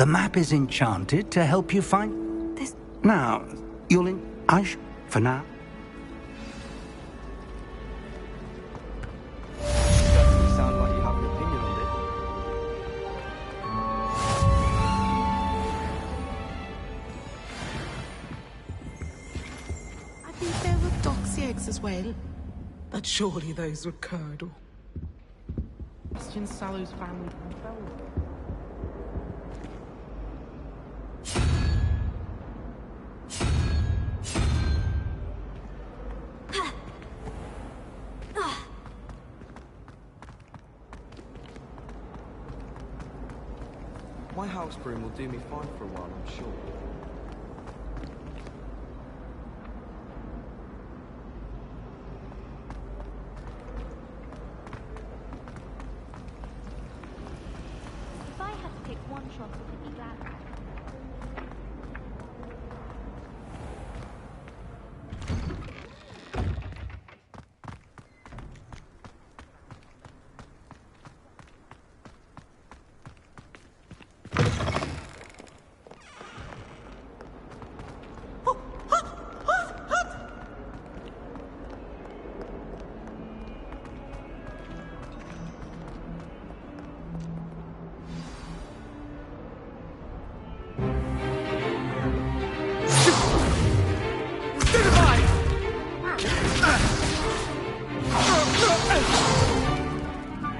The map is enchanted to help you find... This... Now, you'll in... Hush, for now. Doesn't sound like you have an opinion on it. I think there were doxy eggs as well. But surely those were curdle. Bastian Sallow's family fell. My house broom will do me fine for a while, I'm sure. If I had to pick one shot, it would be glad.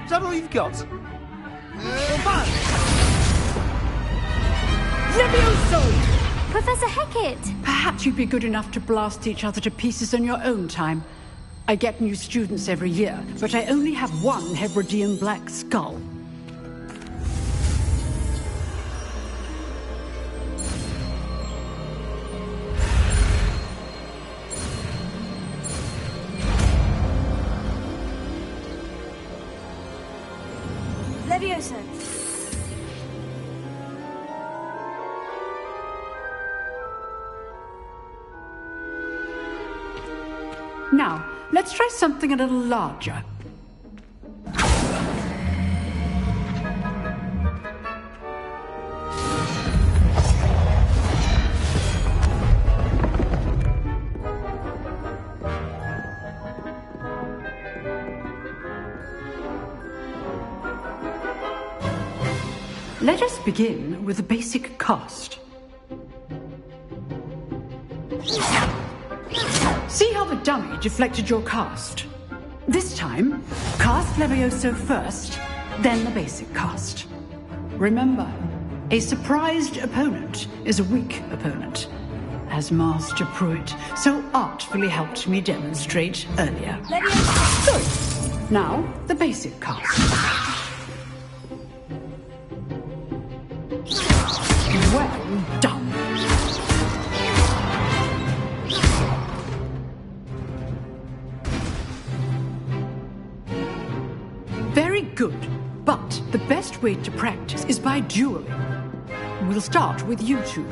Is that all you've got? Levioso! Professor Hecat! Perhaps you'd be good enough to blast each other to pieces in your own time. I get new students every year, but I only have one Hebridean black skull. Levioso. Now, let's try something a little larger. Let us begin with the basic cast. See how the dummy deflected your cast? This time, cast Levioso first, then the basic cast. Remember, a surprised opponent is a weak opponent, as Master Pruitt so artfully helped me demonstrate earlier. Good. Now, the basic cast. Well done. Very good, but the best way to practice is by dueling. We'll start with you two.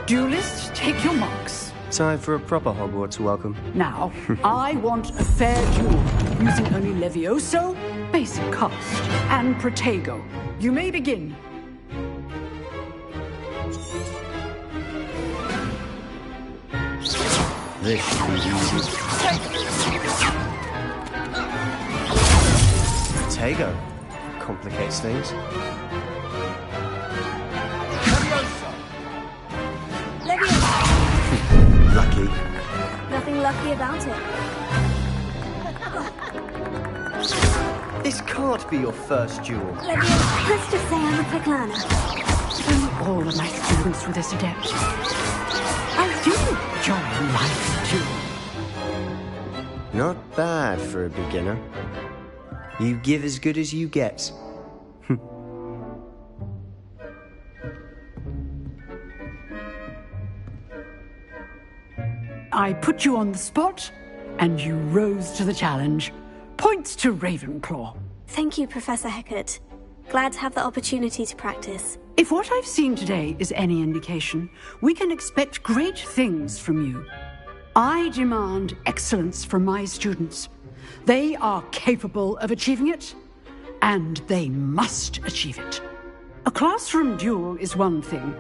Duelists, take your marks. Time for a proper Hogwarts welcome. Now, I want a fair duel, using only Levioso, basic cast, and Protego. You may begin. This should be easy. Protego complicates things. Levioso. Lucky. Nothing lucky about it. This can't be your first duel. Levioso. Let's just say I'm a quick learner. Only all of my students were this adept. I do enjoy life too. Not bad for a beginner. You give as good as you get. I put you on the spot, and you rose to the challenge. Points to Ravenclaw. Thank you, Professor Hecat. Glad to have the opportunity to practice. If what I've seen today is any indication, we can expect great things from you. I demand excellence from my students. They are capable of achieving it, and they must achieve it. A classroom duel is one thing,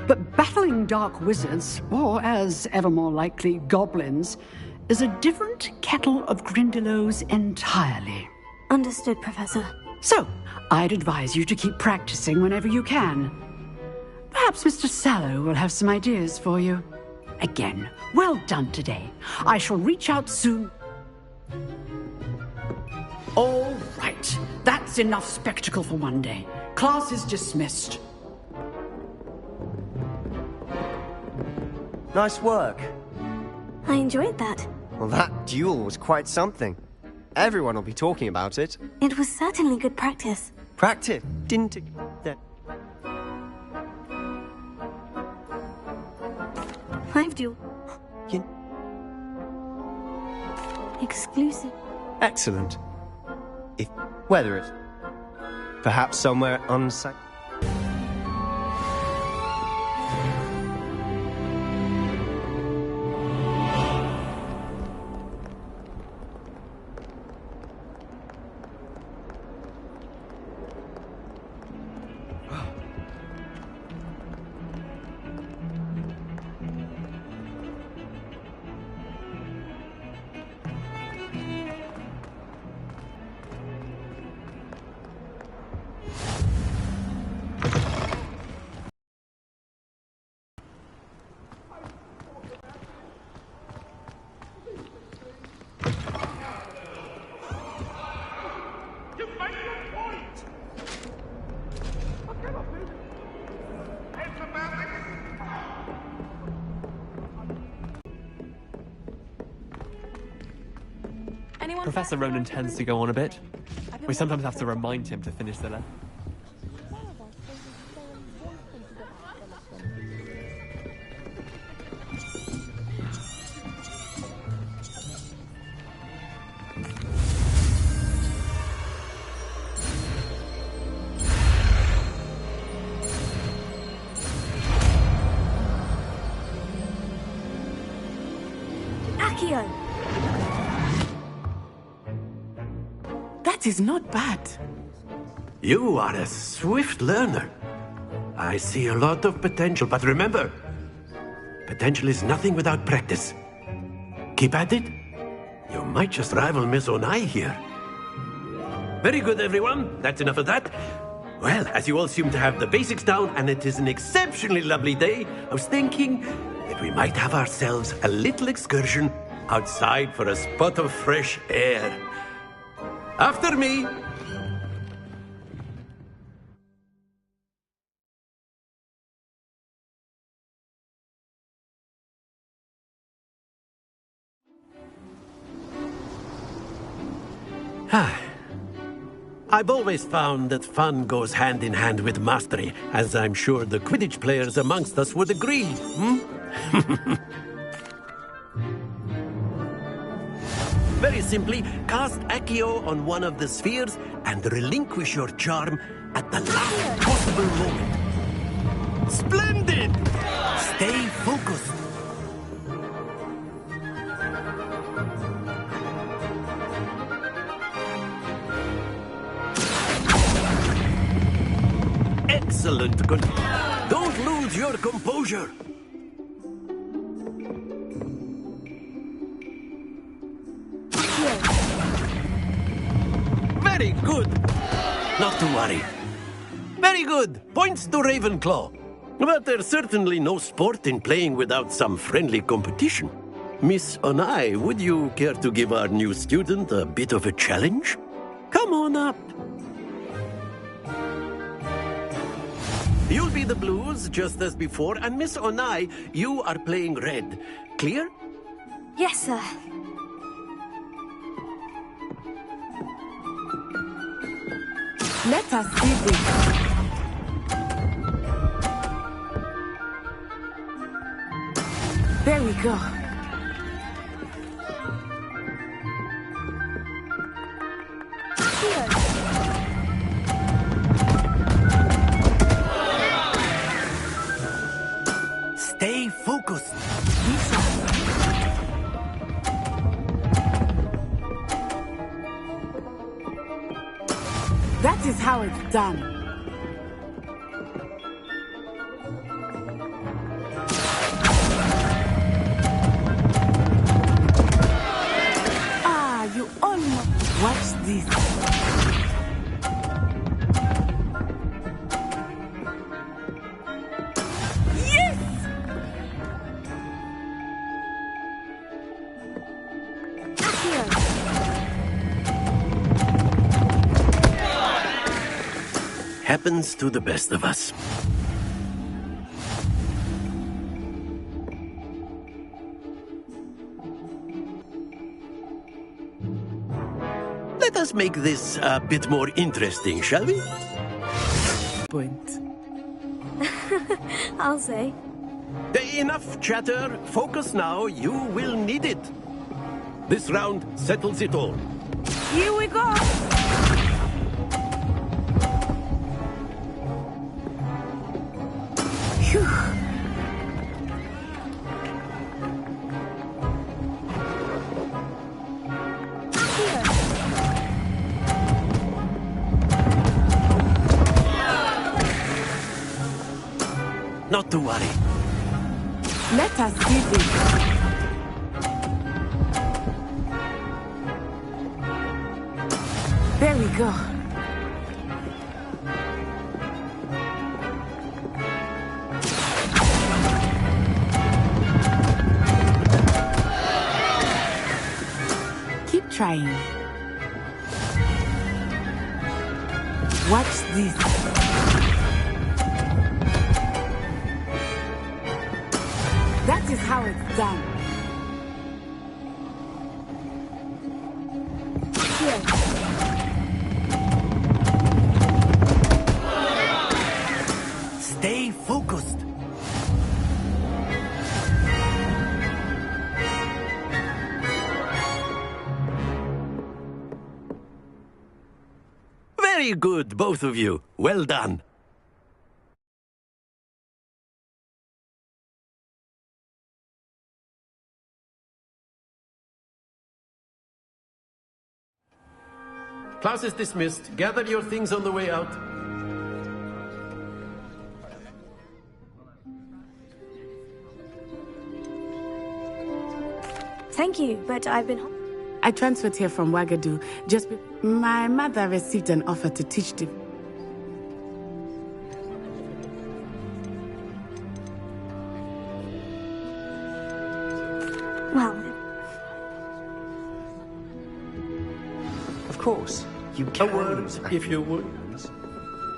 but battling dark wizards, or as ever more likely, goblins, is a different kettle of Grindylows entirely. Understood, Professor. So, I'd advise you to keep practicing whenever you can. Perhaps Mr. Sallow will have some ideas for you. Again, well done today. I shall reach out soon. All right. That's enough spectacle for one day. Class is dismissed. Nice work. I enjoyed that. Well, that duel was quite something. Everyone will be talking about it. It was certainly good practice. Practice, didn't it? I've duel. You- Exclusive. Excellent. If whether it's perhaps somewhere unsafe. Professor Ronan tends to go on a bit. We sometimes have to remind him to finish the lesson. Accio! That is not bad. You are a swift learner. I see a lot of potential, but remember, potential is nothing without practice. Keep at it. You might just rival Miss Onai here. Very good, everyone. That's enough of that. Well, as you all seem to have the basics down, and it is an exceptionally lovely day, I was thinking that we might have ourselves a little excursion outside for a spot of fresh air. After me. I've always found that fun goes hand in hand with mastery, as I'm sure the Quidditch players amongst us would agree. Very simply, cast Accio on one of the spheres and relinquish your charm at the last possible moment. Splendid! Stay focused. Excellent. Good. Don't lose your composure. Very good. Not to worry. Very good. Points to Ravenclaw. But there's certainly no sport in playing without some friendly competition. Miss Onai, would you care to give our new student a bit of a challenge? Come on up. You'll be the blues, just as before, and Miss Onai, you are playing red. Clear? Yes, sir. Let us see this. There we go. Stay focused. That is how it's done. happens to the best of us. Let us make this a bit more interesting, shall we? Point. I'll say. Enough chatter. Focus now. You will need it. This round settles it all. Here we go! Phew. Not to worry. Let us see this. There we go. Keep trying. Watch this. That is how it's done. Here. Stay focused. Very good, both of you. Well done. Class is dismissed. Gather your things on the way out. Thank you, but I've been... I transferred here from Wagadu. My mother received an offer to teach the... Well, Of course, you A can word, use if you would. acronyms,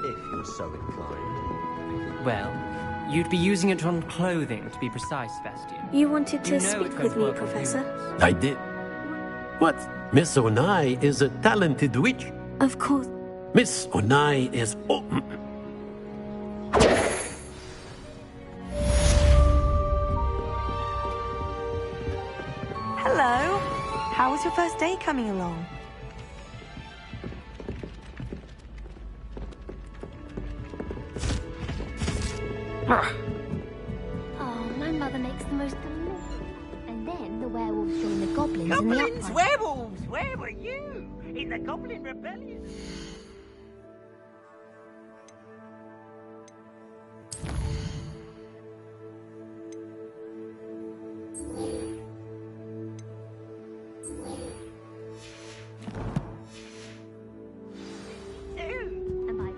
if you're so inclined. Well, you'd be using it on clothing, to be precise, Bastian. you wanted to You know speak it's with going to me, work on Professor? humans. I did. What? Miss Onai is a talented witch. Of course. Miss Onai is... Oh, Hello. How was your first day coming along? Oh, my mother makes the most delicious. And then the werewolves join the goblins in the Goblins, upright. werewolves, where were you? In the Goblin Rebellion? And by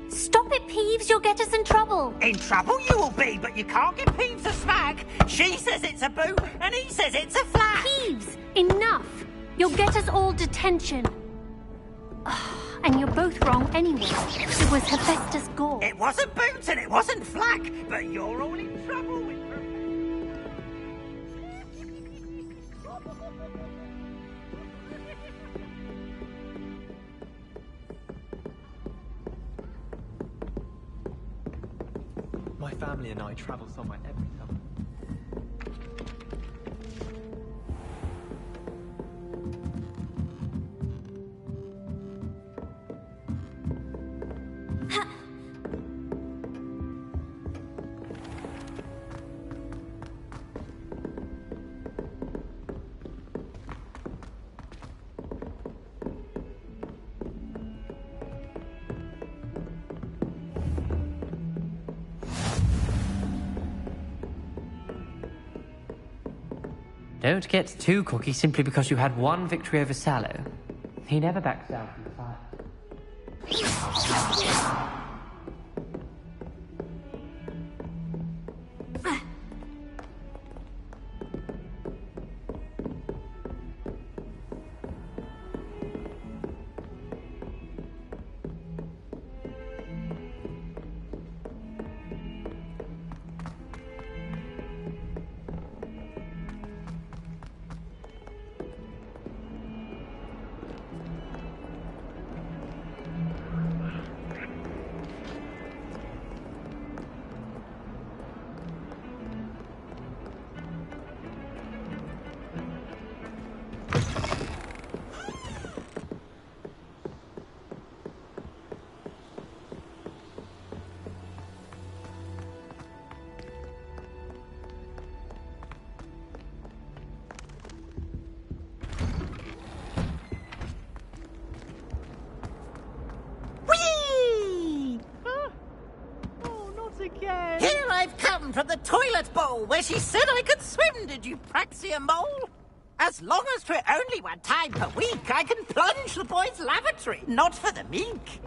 Stop it, Peeves! You'll get us in trouble! In trouble you will be, but you can't give Peeves a smack. She says it's a boot, and he says it's a flat. Peeves! Enough! You'll get us all detention. And you're both wrong anyway. It was Hephaestus Gore. It wasn't boots and it wasn't flack, but you're all in trouble with My family and I travel somewhere every summer. Don't get too cocky simply because you had one victory over Sallow. He never backs down from the fight. Here I've come from the toilet bowl where she said I could swim, did you praxia mole? As long as 'twere only one time per week, I can plunge the boy's lavatory, not for the meek.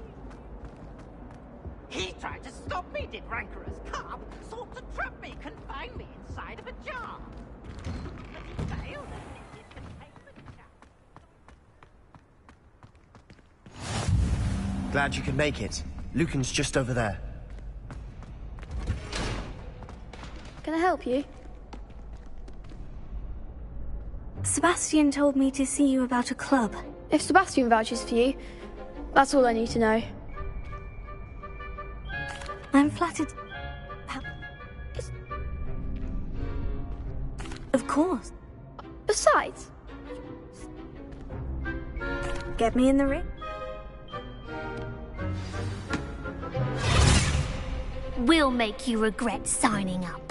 He tried to stop me, did rancorous carp, sought to trap me, confine me inside of a jar. But he failed and it did contain the jar. Glad you could make it. Lucan's just over there. Can I help you? Sebastian told me to see you about a club. If Sebastian vouches for you, that's all I need to know. I'm flattered. Of course. Besides, get me in the ring. We'll make you regret signing up.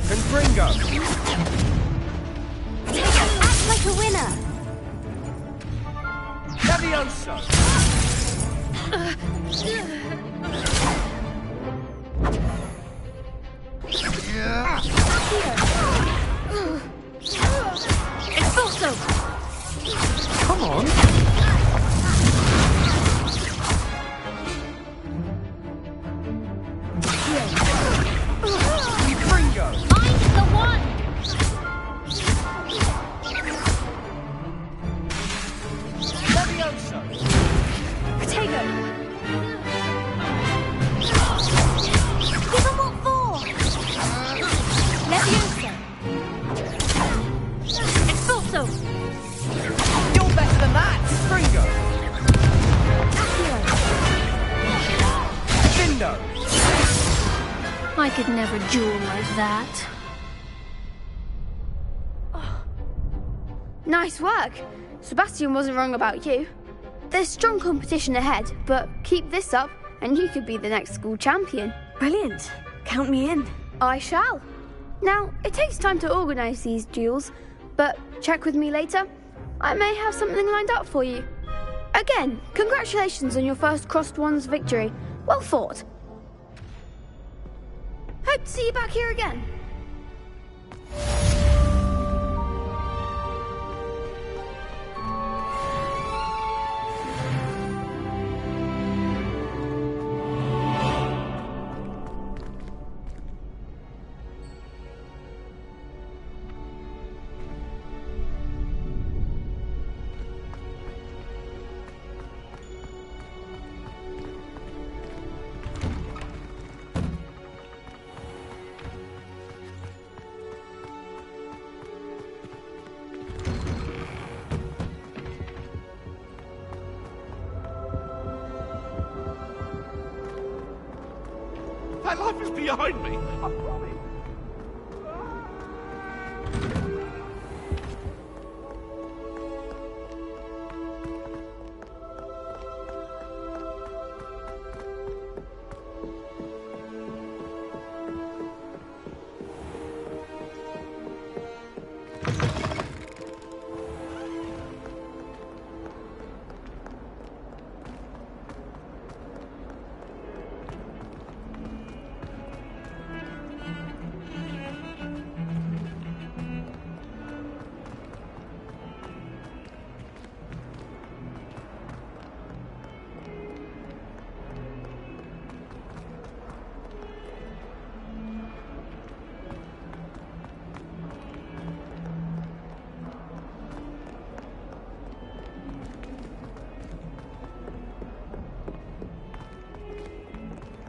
Confringo! Act like a winner! Levioso! Expulso! Come on! I could never duel like that. nice work. Sebastian wasn't wrong about you. There's strong competition ahead, but keep this up and you could be the next school champion. Brilliant. Count me in. I shall. Now, it takes time to organise these duels, but check with me later. I may have something lined up for you. Again, congratulations on your first Crossed Wands victory. Well fought. Hope to see you back here again. My life is behind me, I promise.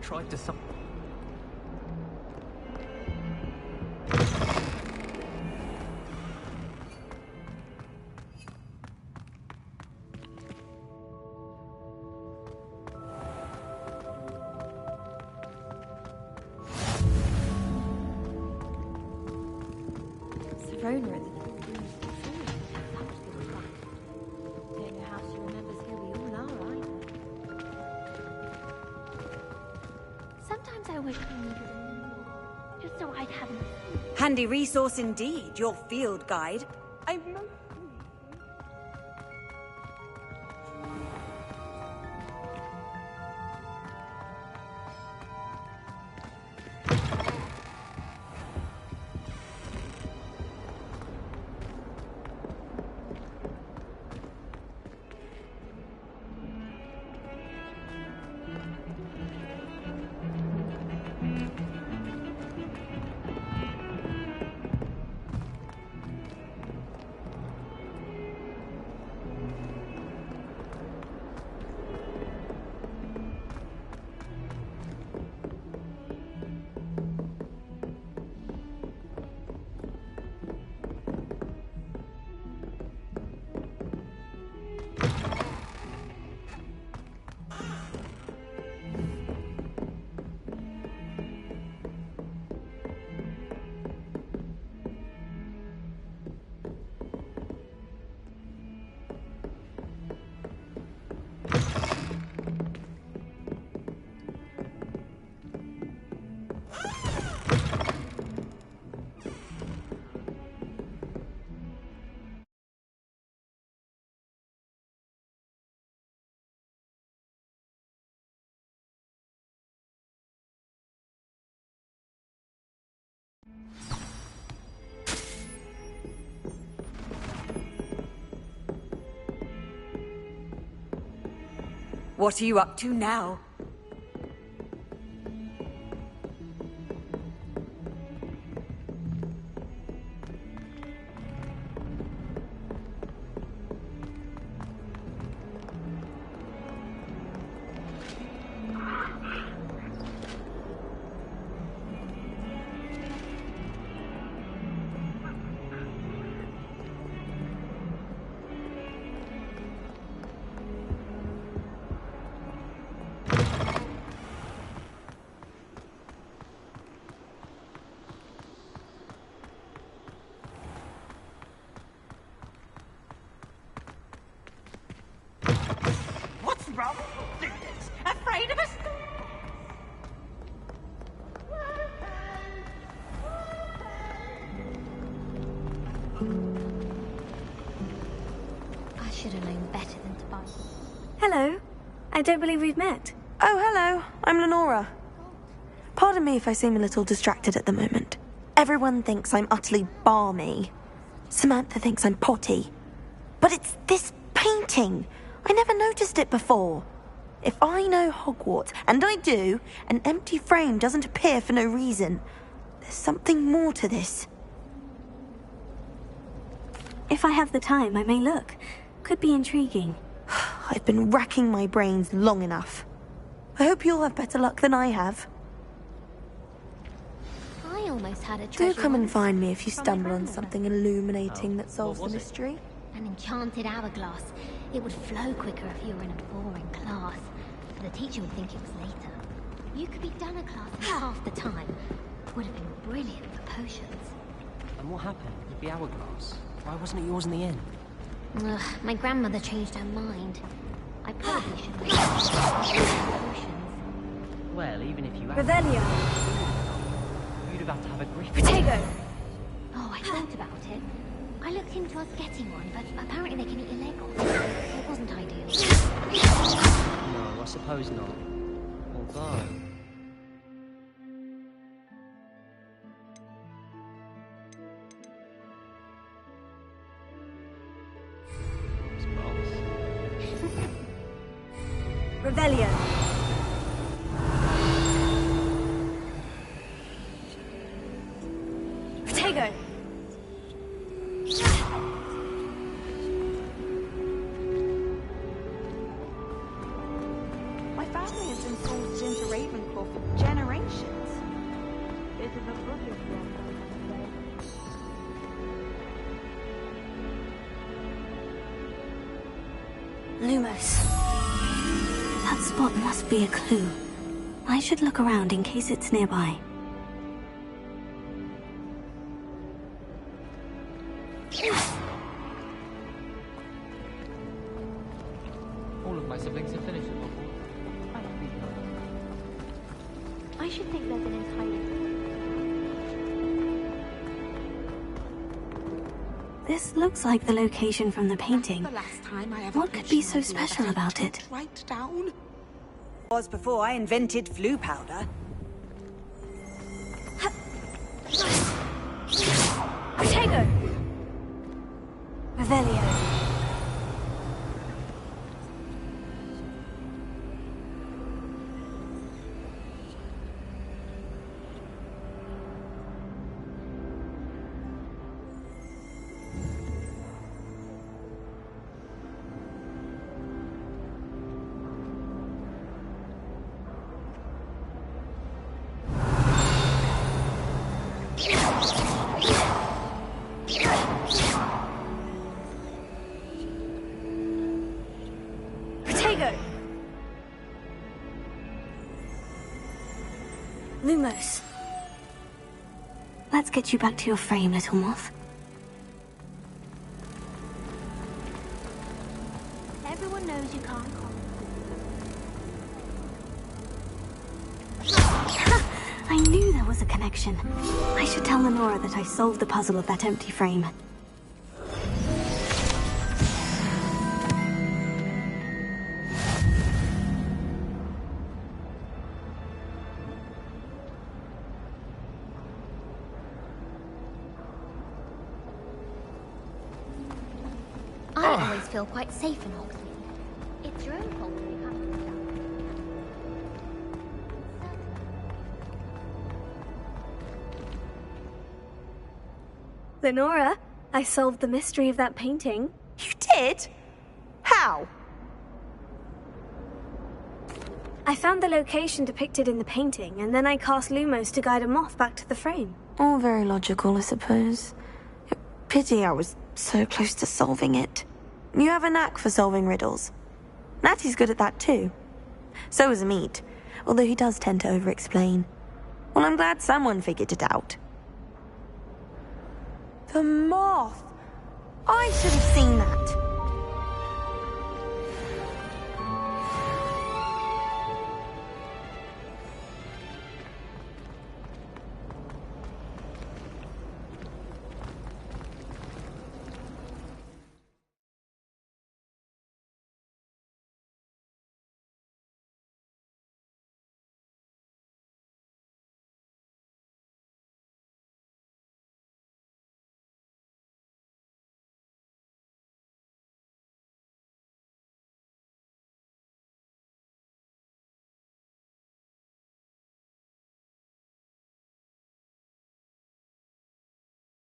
tried to Serona at the don't know how she remembers who we all are either. Sometimes I wish we needed a more, just so I'd have enough. Handy resource indeed, your field guide. I'm What are you up to now? What's wrong? Afraid of us? I should have known better than to buy. Hello. I don't believe we've met. Oh, hello. I'm Lenora. Pardon me if I seem a little distracted at the moment. Everyone thinks I'm utterly balmy. Samantha thinks I'm potty. But it's this painting. I never noticed it before. If I know Hogwarts, and I do, an empty frame doesn't appear for no reason. There's something more to this. If I have the time, I may look. Could be intriguing. I've been racking my brains long enough. I hope you'll have better luck than I have. I almost had a Do treasure come and once find me if you from my stumble on grandmother. something illuminating that solves the was it? mystery. An enchanted hourglass. It would flow quicker if you were in a boring class. The teacher would think it was later. You could be done a class in half the time. Would have been brilliant for potions. And what happened with the hourglass? Why wasn't it yours in the end? Ugh, my grandmother changed her mind. I probably should have potions. Well, even if you had... Revelio. You'd have had to have a grip. Protego. Oh, I thought about it. I looked into us getting one, but apparently they can eat your leg off. It wasn't ideal. No, I suppose not. Although... Revelio. Protego. My family has been sourced into Ravenclaw for Lumos. That spot must be a clue. I should look around in case it's nearby. All of my siblings have finished at Hogwarts. I should think there's an entire... This looks like the location from the painting. The last time I ever What could be so special about it? Right down. Was before I invented flu powder. Protego! Revelio. Protego! Lumos. Let's get you back to your frame, little moth. Everyone knows you can't call. I knew there was a connection. I should tell Lenora that I solved the puzzle of that empty frame. I always feel quite safe in Hogwarts. It's your own fault if you haven't done. Lenora, I solved the mystery of that painting. You did? How? I found the location depicted in the painting, and then I cast Lumos to guide a moth back to the frame. All very logical, I suppose. Pity I was so close to solving it. You have a knack for solving riddles. Natty's good at that too. So is Amit, although he does tend to over-explain. Well, I'm glad someone figured it out. The moth! I should have seen that.